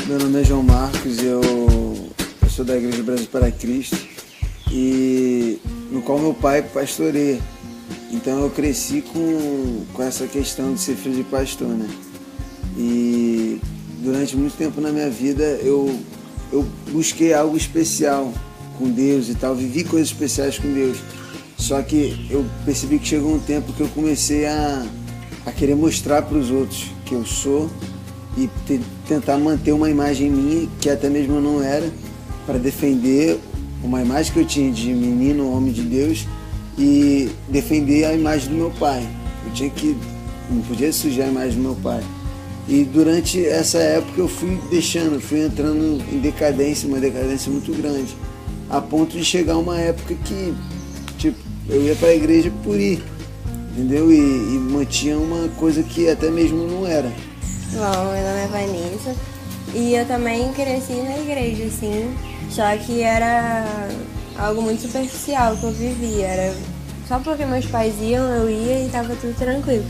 Meu nome é João Marcos, eu sou da Igreja Brasil para Cristo, e no qual meu pai pastoreia. Então eu cresci com essa questão de ser filho de pastor, né? E durante muito tempo na minha vida eu busquei algo especial com Deus e tal, vivi coisas especiais com Deus. Só que eu percebi que chegou um tempo que eu comecei a querer mostrar para os outros que eu sou e tentar manter uma imagem minha, que até mesmo eu não era, para defender uma imagem que eu tinha de menino, homem de Deus, e defender a imagem do meu pai. Não podia sujar a imagem do meu pai. E durante essa época eu fui entrando em decadência, uma decadência muito grande, a ponto de chegar uma época que, eu ia para a igreja por ir, entendeu? E mantinha uma coisa que até mesmo não era. Bom, meu nome é Vanessa e eu também cresci na igreja, assim, só que era algo muito superficial que eu vivia, era só porque meus pais iam, eu ia e tava tudo tranquilo.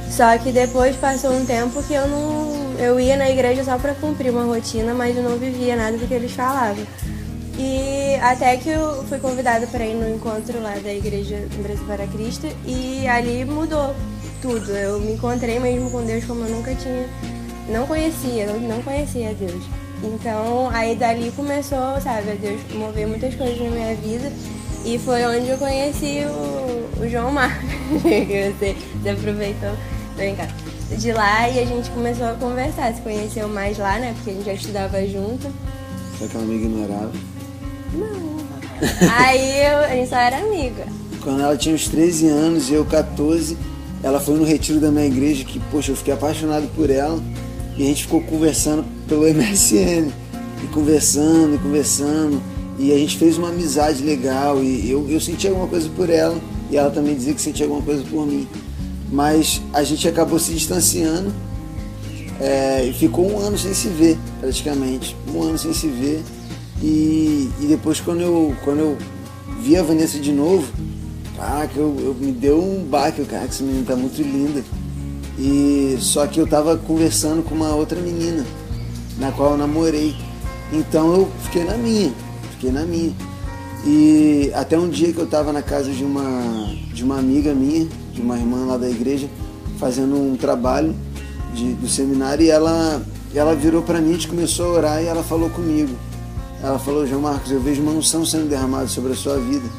Só que depois passou um tempo que eu ia na igreja só para cumprir uma rotina, mas eu não vivia nada do que eles falavam. E até que eu fui convidada para ir no encontro lá da Igreja Brasil para Cristo e ali mudou tudo. Eu me encontrei mesmo com Deus como eu nunca tinha, não conhecia Deus. Então aí dali começou, sabe, a Deus mover muitas coisas na minha vida e foi onde eu conheci o João Marcos, que você aproveitou, vem cá, de lá, e a gente começou a conversar, se conheceu mais lá, né, porque a gente já estudava junto. Só que ela me ignorava. Não. Aí a gente só era amiga. Quando ela tinha uns 13 anos e eu 14, ela foi no retiro da minha igreja, que, poxa, eu fiquei apaixonado por ela, e a gente ficou conversando pelo MSN, e conversando, e a gente fez uma amizade legal, e eu senti alguma coisa por ela, e ela também dizia que sentia alguma coisa por mim. Mas a gente acabou se distanciando, e ficou um ano sem se ver, praticamente, e depois quando eu vi a Vanessa de novo, eu me deu um baque, cara, que essa menina tá muito linda. E só que eu tava conversando com uma outra menina, na qual eu namorei. Então eu fiquei na minha. E até um dia que eu tava na casa de uma amiga minha, de uma irmã lá da igreja, fazendo um trabalho do seminário, e ela virou pra mim, a gente começou a orar, e ela falou comigo. Ela falou: João Marcos, eu vejo uma unção sendo derramada sobre a sua vida,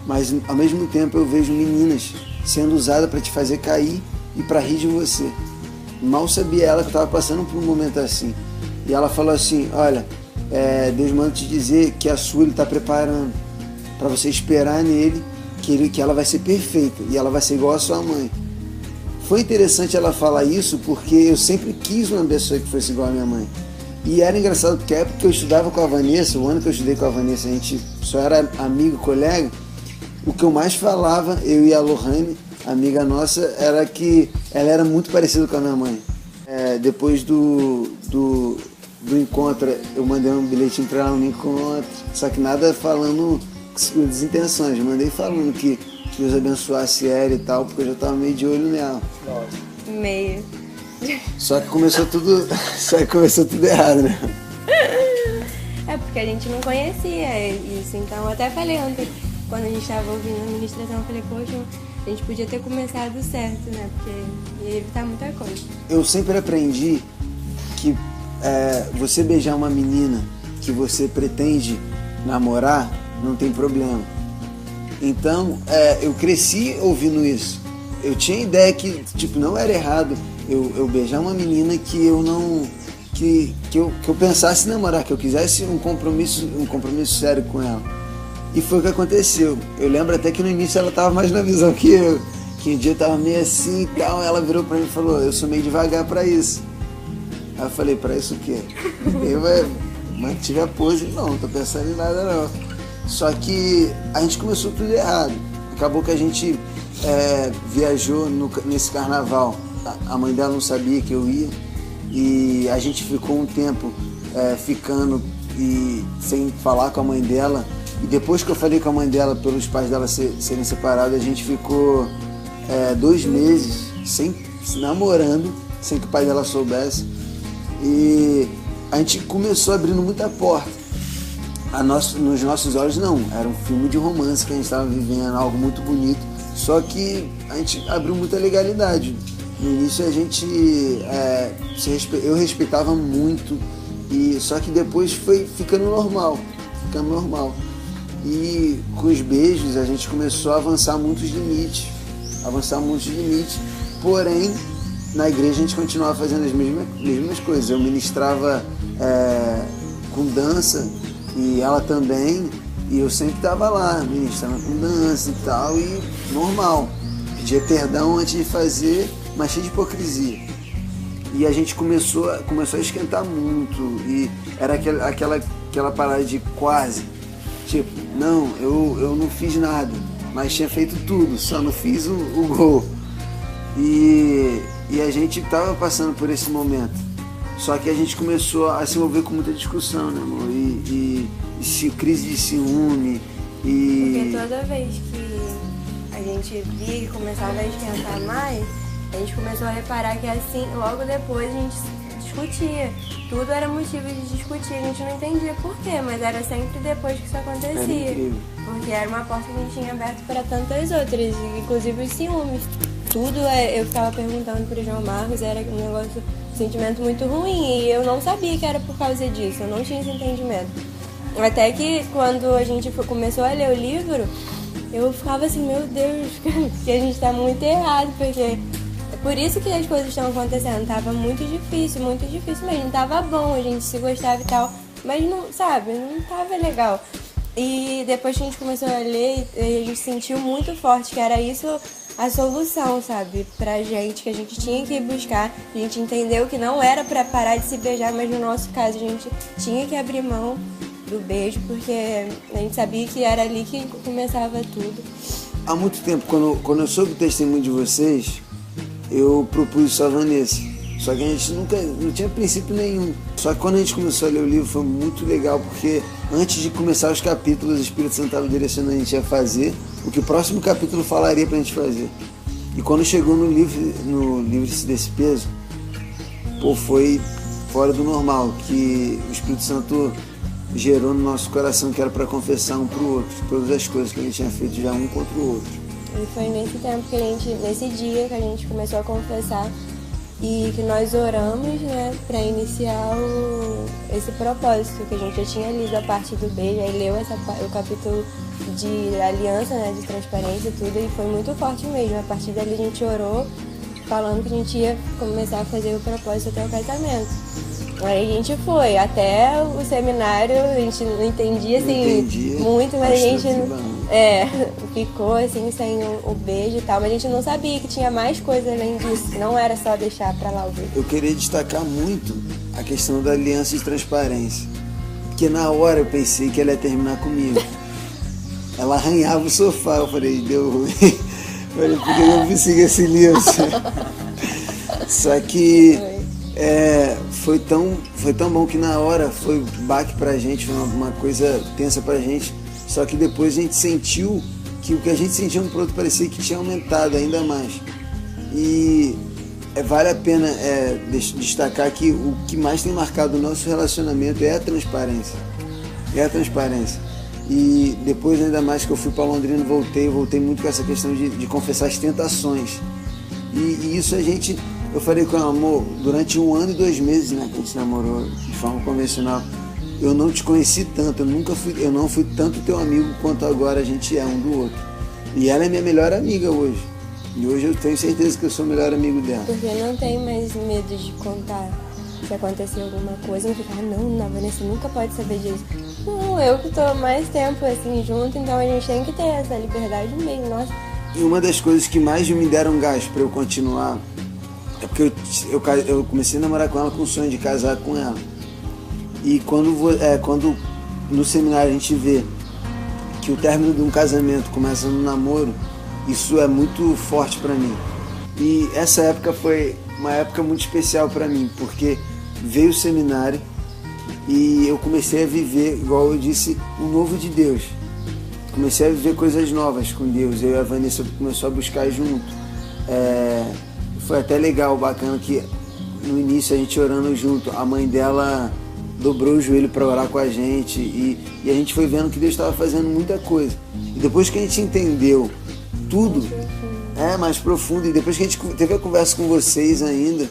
mas ao mesmo tempo eu vejo meninas sendo usadas para te fazer cair e para rir de você. Mal sabia ela que eu estava passando por um momento assim. E ela falou assim: olha, Deus manda te dizer que a sua Ele está preparando para você esperar nele, que ela vai ser perfeita e ela vai ser igual a sua mãe. Foi interessante ela falar isso, porque eu sempre quis uma pessoa que fosse igual a minha mãe. E era engraçado porque a época que eu estudava com a Vanessa, o ano que eu estudei com a Vanessa, a gente só era amigo, colega. O que eu mais falava, eu e a Lohane, amiga nossa, era que ela era muito parecida com a minha mãe. Depois do encontro, eu mandei um bilhetinho para ela no encontro, só que nada falando desintenções, mandei falando que Deus abençoasse ela e tal, porque eu já estava meio de olho nela. Meio. Só que começou tudo errado, né? É porque a gente não conhecia isso, então eu até falei ontem, quando a gente estava ouvindo a ministração, eu falei, poxa, a gente podia ter começado certo, né? Porque ia evitar muita coisa. Eu sempre aprendi que você beijar uma menina que você pretende namorar, não tem problema. Então, eu cresci ouvindo isso. Eu tinha ideia que, não era errado eu beijar uma menina que eu não... que eu pensasse em namorar, que eu quisesse um compromisso sério com ela. E foi o que aconteceu. Eu lembro até que no início ela estava mais na visão que eu. Que um dia eu estava meio assim e tal, ela virou para mim e falou: eu sou meio devagar para isso. Aí eu falei: para isso o quê? Eu mantive a pose, não tô pensando em nada não. Só que a gente começou tudo errado. Acabou que a gente viajou nesse carnaval. A mãe dela não sabia que eu ia. E a gente ficou um tempo ficando e sem falar com a mãe dela. E depois que eu falei com a mãe dela, pelos pais dela serem separados, a gente ficou 2 meses namorando, sem que o pai dela soubesse. E a gente começou abrindo muita porta. Nos nossos olhos não, era um filme de romance que a gente estava vivendo, algo muito bonito, só que a gente abriu muita legalidade. No início a gente, eu respeitava muito, só que depois foi ficando normal. E com os beijos a gente começou a avançar muitos limites, porém na igreja a gente continuava fazendo as mesmas coisas. Eu ministrava com dança e ela também, e eu sempre estava lá ministrando com dança e tal, e normal, pedia perdão antes de fazer, mas cheio de hipocrisia. E a gente começou a esquentar muito, e era aquela parada de quase, tipo, não, eu não fiz nada, mas tinha feito tudo, só não fiz o gol. E a gente estava passando por esse momento. Só que a gente começou a se envolver com muita discussão, né, amor? E crise de ciúme. Porque toda vez que a gente via que começava a esquentar mais, a gente começou a reparar que assim, logo depois a gente discutia. Tudo era motivo de discutir, a gente não entendia por quê, mas era sempre depois que isso acontecia. Porque era uma porta que a gente tinha aberto para tantas outras, inclusive os ciúmes. Tudo eu ficava perguntando pro João Marcos, era um negócio, um sentimento muito ruim, e eu não sabia que era por causa disso, eu não tinha esse entendimento. Até que quando a gente começou a ler o livro, eu ficava assim, meu Deus, que a gente tá muito errado, porque é por isso que as coisas estão acontecendo. Tava muito difícil mesmo, tava bom, a gente se gostava e tal, mas não, sabe, não tava legal. E depois que a gente começou a ler, a gente sentiu muito forte que era isso a solução, sabe, pra gente, que a gente tinha que buscar. A gente entendeu que não era pra parar de se beijar, mas no nosso caso a gente tinha que abrir mão do beijo, porque a gente sabia que era ali que começava tudo. Há muito tempo, quando eu soube o testemunho de vocês, eu propus isso à Vanessa. Só que a gente não tinha princípio nenhum. Só que quando a gente começou a ler o livro foi muito legal, porque antes de começar os capítulos, o Espírito Santo estava direcionando a gente a fazer o que o próximo capítulo falaria pra gente fazer. E quando chegou no livro desse peso, foi fora do normal, que o Espírito Santo gerou no nosso coração, que era para confessar um pro outro todas as coisas que a gente tinha feito já um contra o outro. E foi nesse tempo nesse dia que a gente começou a confessar e que nós oramos, né, para iniciar esse propósito, que a gente já tinha lido a parte do beijo, aí leu o capítulo de aliança, né, de transparência e tudo, e foi muito forte mesmo. A partir dali a gente orou, falando que a gente ia começar a fazer o propósito até o casamento. Aí a gente foi, até o seminário, a gente não entendia assim muito, mas a gente ficou assim sem o beijo e tal, mas a gente não sabia que tinha mais coisa além disso, que não era só deixar pra lá o beijo. Eu queria destacar muito a questão da aliança de transparência, porque na hora eu pensei que ela ia terminar comigo. Ela arranhava o sofá, eu falei, deu ruim. Por que eu não consegui esse livro? Só que foi tão bom que na hora foi baque pra gente, foi uma coisa tensa pra gente. Só que depois a gente sentiu que o que a gente sentia um pro outro parecia que tinha aumentado ainda mais. E vale a pena destacar que o que mais tem marcado o nosso relacionamento é a transparência. E depois, ainda mais que eu fui para Londrina, voltei muito com essa questão de confessar as tentações. E isso eu falei com ela, amor, durante 1 ano e 2 meses, né, que a gente namorou de forma convencional, eu não te conheci tanto, eu não fui tanto teu amigo quanto agora a gente é um do outro. E ela é minha melhor amiga hoje. E hoje eu tenho certeza que eu sou o melhor amigo dela. Porque não tem mais medo de contar se acontecer alguma coisa, não ficar, não, a Vanessa nunca pode saber disso. Não, eu que tô mais tempo assim junto, então a gente tem que ter essa liberdade mesmo, nossa. E uma das coisas que mais me deram gás pra eu continuar é porque eu comecei a namorar com ela com o sonho de casar com ela. E quando no seminário a gente vê que o término de um casamento começa no namoro, isso é muito forte pra mim. E essa época foi uma época muito especial pra mim, porque veio o seminário e eu comecei a viver, igual eu disse, o novo de Deus. Comecei a viver coisas novas com Deus. Eu e a Vanessa começou a buscar junto. Foi até legal, bacana, que no início a gente orando junto, a mãe dela dobrou o joelho para orar com a gente e a gente foi vendo que Deus estava fazendo muita coisa. E depois que a gente entendeu tudo, mais profundo, e depois que a gente teve a conversa com vocês ainda,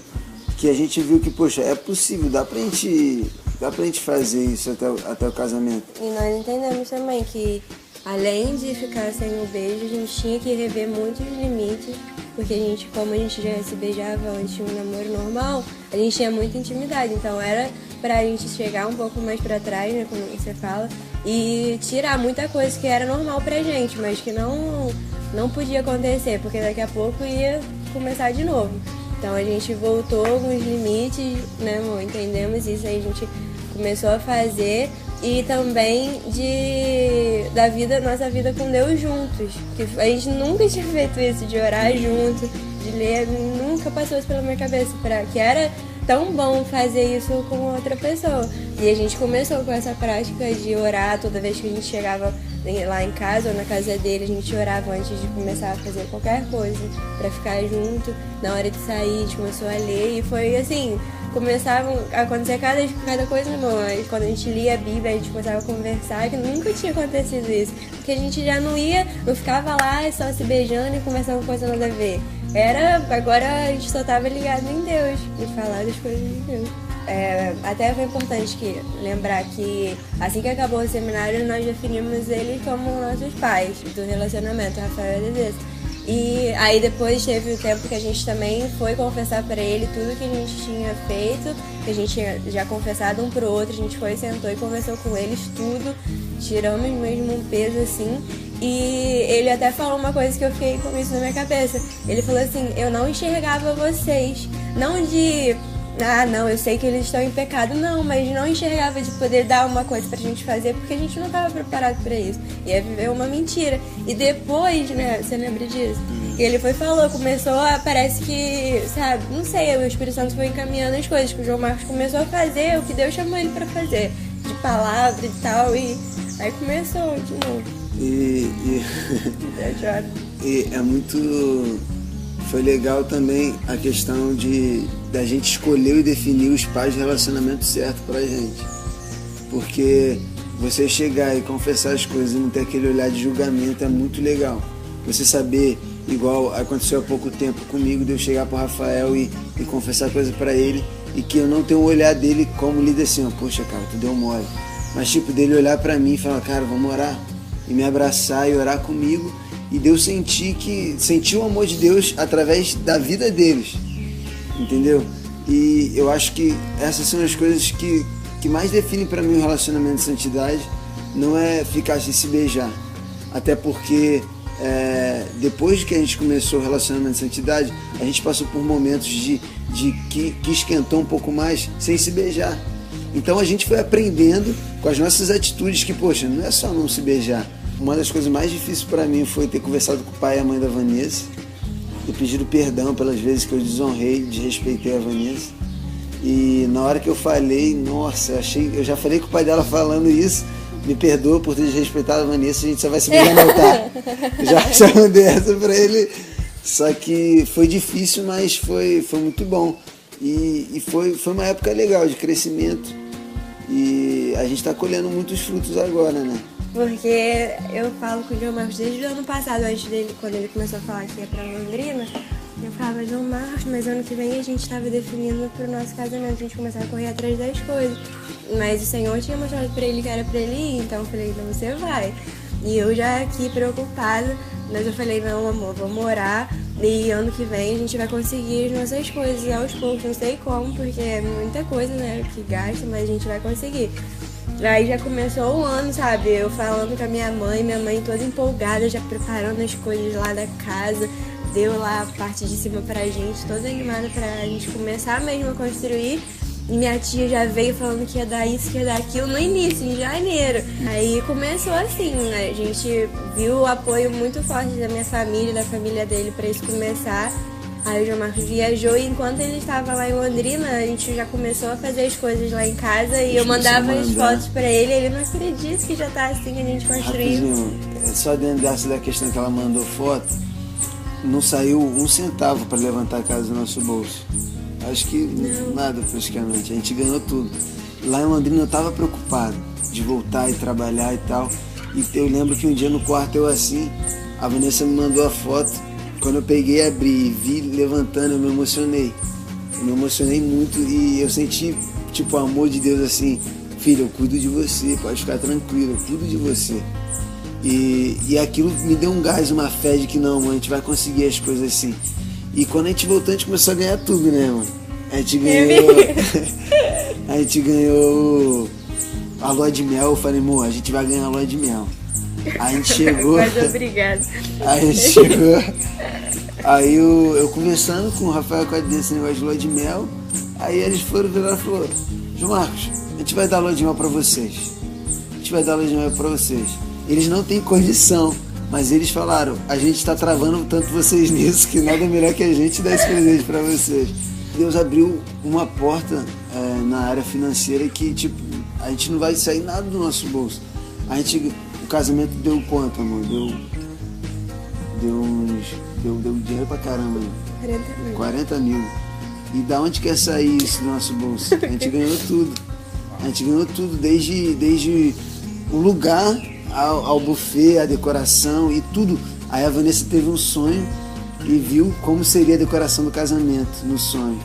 que a gente viu que, poxa, é possível, dá pra gente fazer isso até o casamento. E nós entendemos também que, além de ficar sem o beijo, a gente tinha que rever muitos limites, porque como a gente já se beijava antes de um namoro normal, a gente tinha muita intimidade, então era pra gente chegar um pouco mais pra trás, né, como você fala, e tirar muita coisa que era normal pra gente, mas que não podia acontecer, porque daqui a pouco ia começar de novo. Então a gente voltou alguns limites, né, amor? Entendemos isso, aí a gente começou a fazer, e também nossa vida com Deus juntos. Porque a gente nunca tinha feito isso, de orar junto, de ler, nunca passou isso pela minha cabeça, que era tão bom fazer isso com outra pessoa. E a gente começou com essa prática de orar toda vez que a gente chegava lá em casa ou na casa dele, a gente orava antes de começar a fazer qualquer coisa, pra ficar junto. Na hora de sair, a gente começou a ler, e foi assim, começavam a acontecer cada coisa, irmão. Aí, quando a gente lia a Bíblia, a gente começava a conversar, que nunca tinha acontecido isso, porque a gente já não ficava lá só se beijando e conversando coisa nada a ver. Agora a gente só tava ligado em Deus e falar das coisas de Deus. Até foi importante lembrar que assim que acabou o seminário, nós definimos eles como nossos pais do relacionamento, Rafael e Dedê. E aí depois teve o tempo que a gente também foi confessar para ele tudo que a gente tinha feito, que a gente tinha já confessado um pro outro, a gente sentou e conversou com eles tudo, tiramos mesmo um peso assim. E ele até falou uma coisa que eu fiquei com isso na minha cabeça. Ele falou assim: eu não enxergava vocês, não de não, eu sei que eles estão em pecado, não, mas não enxergava de poder dar uma coisa pra gente fazer, porque a gente não estava preparado pra isso, ia viver uma mentira. E depois, né, você lembra disso? E ele falou, parece que, sabe, não sei, o Espírito Santo foi encaminhando as coisas, que o João Marcos começou a fazer o que Deus chamou ele pra fazer, de palavra e tal, e aí começou de novo. E é muito... Foi legal também a questão da gente escolher e definir os pais de relacionamento certo pra gente. Porque você chegar e confessar as coisas e não ter aquele olhar de julgamento é muito legal. Você saber, igual aconteceu há pouco tempo comigo, de eu chegar pro Rafael e confessar coisa pra ele, e que eu não tenho o olhar dele como líder assim, poxa cara, tu deu mole. Mas tipo, dele olhar pra mim e falar, cara, vamos orar. E me abraçar e orar comigo. E Deus sentiu o amor de Deus através da vida deles, entendeu? E eu acho que essas são as coisas que mais definem para mim o relacionamento de santidade. Não é ficar assim, se beijar, até porque depois que a gente começou o relacionamento de santidade, a gente passou por momentos que esquentou um pouco mais sem se beijar. Então a gente foi aprendendo com as nossas atitudes que, poxa, não é só não se beijar. Uma das coisas mais difíceis para mim foi ter conversado com o pai e a mãe da Vanessa, ter pedido perdão pelas vezes que eu desrespeitei a Vanessa. E na hora que eu falei, nossa, eu já falei com o pai dela falando isso, me perdoa por ter desrespeitado a Vanessa, a gente só vai se beijar no altar. Já mandei essa pra ele. Só que foi difícil, mas foi muito bom. E foi uma época legal de crescimento. E a gente tá colhendo muitos frutos agora, né? Porque eu falo com o João Marcos desde o ano passado, antes dele, quando ele começou a falar que ia pra Londrina, eu falava, João Marcos, mas ano que vem a gente estava definindo pro nosso casamento, a gente começar a correr atrás das coisas. Mas o Senhor tinha mostrado pra ele que era pra ele ir, então eu falei, então você vai. E eu já aqui preocupada, mas eu falei, não amor, vamos orar, e ano que vem a gente vai conseguir as nossas coisas aos poucos, não sei como, porque é muita coisa, né, que gasta, mas a gente vai conseguir. Aí já começou o ano, sabe? Eu falando com a minha mãe toda empolgada, já preparando as coisas lá da casa. Deu lá a parte de cima pra gente, toda animada pra gente começar mesmo a construir. E minha tia já veio falando que ia dar isso, que ia dar aquilo no início, em janeiro. Aí começou assim, né? A gente viu o apoio muito forte da minha família, da família dele pra isso começar. Aí o João Marcos viajou e enquanto ele estava lá em Londrina, a gente já começou a fazer as coisas lá em casa e eu mandava as fotos pra ele não acredita que já tá assim, a gente construiu. Rapidinho, só dentro da questão que ela mandou foto, não saiu um centavo para levantar a casa do nosso bolso. Acho que nada praticamente, a gente ganhou tudo. lá em Londrina eu tava preocupado de voltar e trabalhar e tal. E eu lembro que um dia no quarto eu assim, a Vanessa me mandou a foto. Quando eu peguei, abri e vi levantando, eu me emocionei. Eu me emocionei muito e eu senti, tipo, o amor de Deus assim: filho, eu cuido de você, pode ficar tranquilo, eu cuido de você. E aquilo me deu um gás, uma fé de que não, mano, a gente vai conseguir as coisas assim. E quando a gente voltou, a gente começou a ganhar tudo, né, mano? A gente ganhou. A gente ganhou a lua de mel. Eu falei, amor, a gente vai ganhar a lua de mel. A gente chegou. Mas obrigado. A gente chegou. Aí eu conversando com o Rafael com esse negócio de lua de mel. Aí eles foram virar e falaram: João Marcos, a gente vai dar lua de mel pra vocês. A gente vai dar lua de mel pra vocês. Eles não têm condição, mas eles falaram: a gente tá travando tanto vocês nisso que nada melhor que a gente dar esse presente pra vocês. Deus abriu uma porta na área financeira que, tipo, a gente não vai sair nada do nosso bolso. O casamento deu quanto, amor? Deu dinheiro pra caramba. 40 mil. E da onde quer sair isso do nosso bolso? A gente ganhou tudo. A gente ganhou tudo, desde o lugar ao buffet, a decoração e tudo. Aí a Vanessa teve um sonho e viu como seria a decoração do casamento no sonho.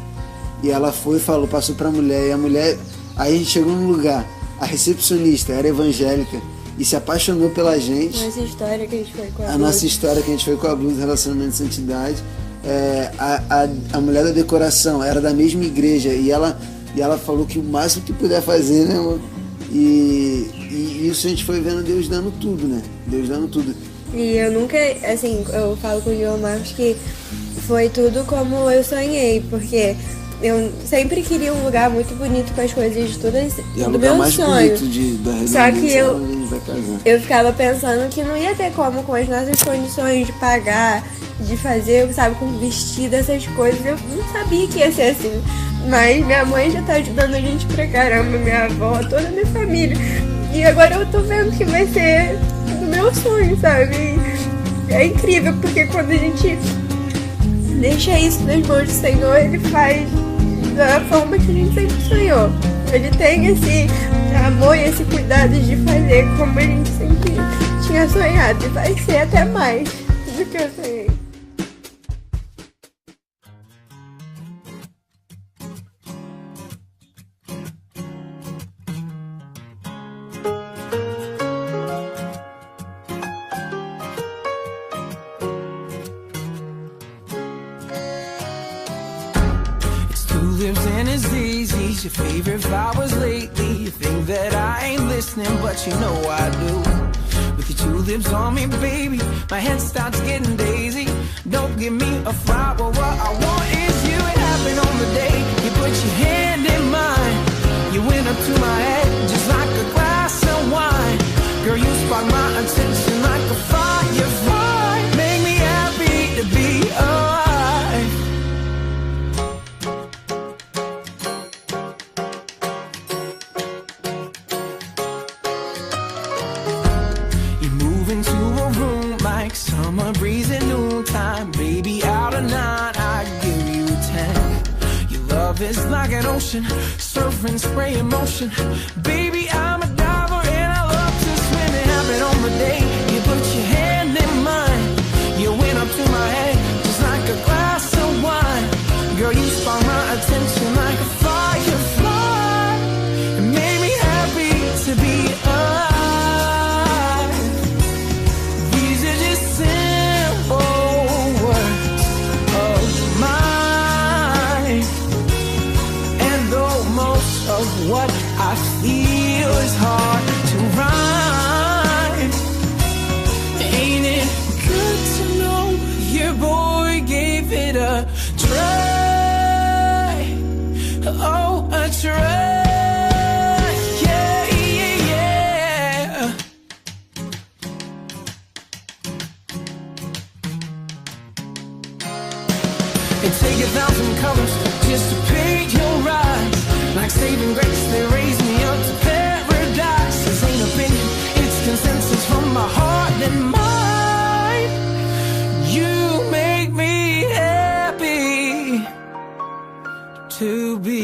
E ela foi e falou, passou pra mulher. E a mulher, aí a gente chegou num lugar, a recepcionista era evangélica e se apaixonou pela gente. Nossa história que a gente foi com a Blues. Nossa história que a gente foi com a Blues, relacionamento de santidade. A mulher da decoração era da mesma igreja e ela falou que o máximo que puder fazer, né, amor? E isso a gente foi vendo Deus dando tudo, né? Deus dando tudo. E eu nunca, assim, eu falo com o João Marcos que foi tudo como eu sonhei, porque eu sempre queria um lugar muito bonito com as coisas todas e é o do lugar meu mais sonho. Bonito da Só que onde eu ficava pensando que não ia ter como com as nossas condições de pagar, de fazer, sabe, com vestido, essas coisas. Eu não sabia que ia ser assim. Mas minha mãe já tá ajudando a gente pra caramba, minha avó, toda a minha família. E agora eu tô vendo que vai ser do meu sonho, sabe? É incrível, porque quando a gente deixa isso nas mãos do Senhor, Ele faz da forma que a gente sempre sonhou. Ele tem esse amor e esse cuidado de fazer como a gente sempre tinha sonhado. E vai ser até mais do que eu sonhei. Lives in his easy, your favorite flowers lately. You think that I ain't listening, but you know I do. With your tulips on me, baby, my head starts getting daisy. Don't give me a flower, what I want is you. It happened on the day you put your hand in mine. You went up to my head just like a glass of wine. Girl, you sparked my attention like a firefly. Make me happy to be alive. Summer breeze at noontime, baby, out of 9, I give you 10. Your love is like an ocean, surfing, spray emotion. Baby, I'm a diver and I love to swim. It happened on the day you put your hand in mine. You went up to my head just like a glass of wine. Girl, you sparked my attention like a firefly. It made me happy to be alive. What I feel is hard to rhyme. Ain't it good to know your boy gave it a try? Oh, a try. Yeah, yeah, yeah. It take 1,000 colors just to paint your eyes. Like saving grace, they raise me up to paradise. This ain't opinion, it's consensus from my heart and mind. You make me happy to be